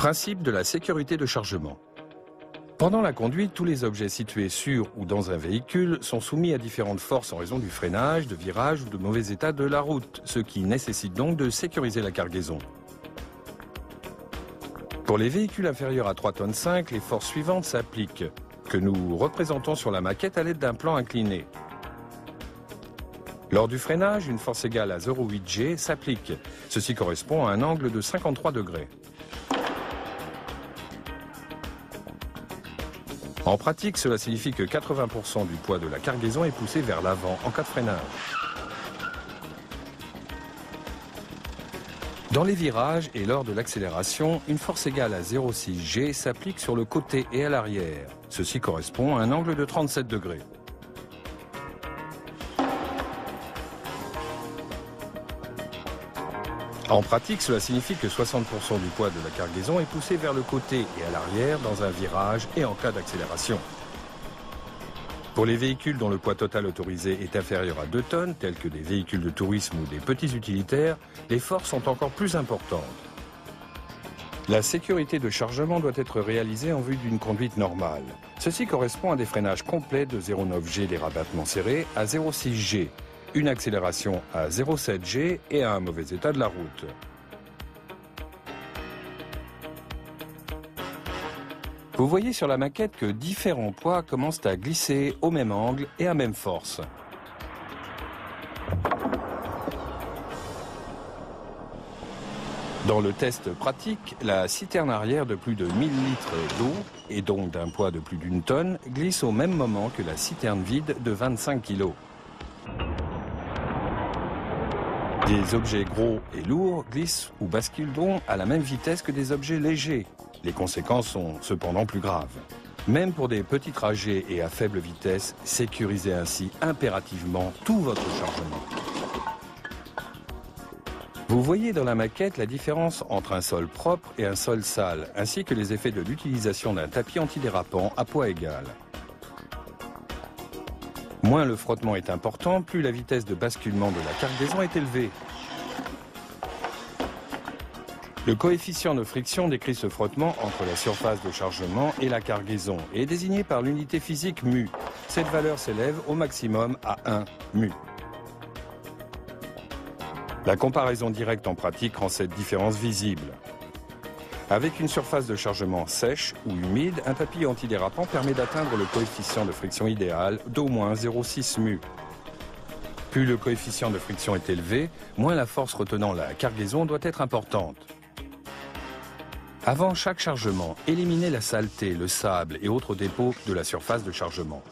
Principe de la sécurité de chargement. Pendant la conduite, tous les objets situés sur ou dans un véhicule sont soumis à différentes forces en raison du freinage, de virage ou de mauvais état de la route, ce qui nécessite donc de sécuriser la cargaison. Pour les véhicules inférieurs à 3,5 tonnes, les forces suivantes s'appliquent, que nous représentons sur la maquette à l'aide d'un plan incliné. Lors du freinage, une force égale à 0,8 G s'applique. Ceci correspond à un angle de 53 degrés. En pratique, cela signifie que 80% du poids de la cargaison est poussé vers l'avant en cas de freinage. Dans les virages et lors de l'accélération, une force égale à 0,6 G s'applique sur le côté et à l'arrière. Ceci correspond à un angle de 37 degrés. En pratique, cela signifie que 60% du poids de la cargaison est poussé vers le côté et à l'arrière dans un virage et en cas d'accélération. Pour les véhicules dont le poids total autorisé est inférieur à 2 tonnes, tels que des véhicules de tourisme ou des petits utilitaires, les forces sont encore plus importantes. La sécurité de chargement doit être réalisée en vue d'une conduite normale. Ceci correspond à des freinages complets de 0,9 G des rabattements serrés à 0,6 G. Une accélération à 0,7 G et à un mauvais état de la route. Vous voyez sur la maquette que différents poids commencent à glisser au même angle et à même force. Dans le test pratique, la citerne arrière de plus de 1000 litres d'eau, et donc d'un poids de plus d'1 tonne, glisse au même moment que la citerne vide de 25 kg. Des objets gros et lourds glissent ou basculent donc à la même vitesse que des objets légers. Les conséquences sont cependant plus graves. Même pour des petits trajets et à faible vitesse, sécurisez ainsi impérativement tout votre chargement. Vous voyez dans la maquette la différence entre un sol propre et un sol sale, ainsi que les effets de l'utilisation d'un tapis antidérapant à poids égal. Moins le frottement est important, plus la vitesse de basculement de la cargaison est élevée. Le coefficient de friction décrit ce frottement entre la surface de chargement et la cargaison et est désigné par l'unité physique mu. Cette valeur s'élève au maximum à 1 mu. La comparaison directe en pratique rend cette différence visible. Avec une surface de chargement sèche ou humide, un tapis antidérapant permet d'atteindre le coefficient de friction idéal d'au moins 0,6 mu. Plus le coefficient de friction est élevé, moins la force retenant la cargaison doit être importante. Avant chaque chargement, éliminez la saleté, le sable et autres dépôts de la surface de chargement.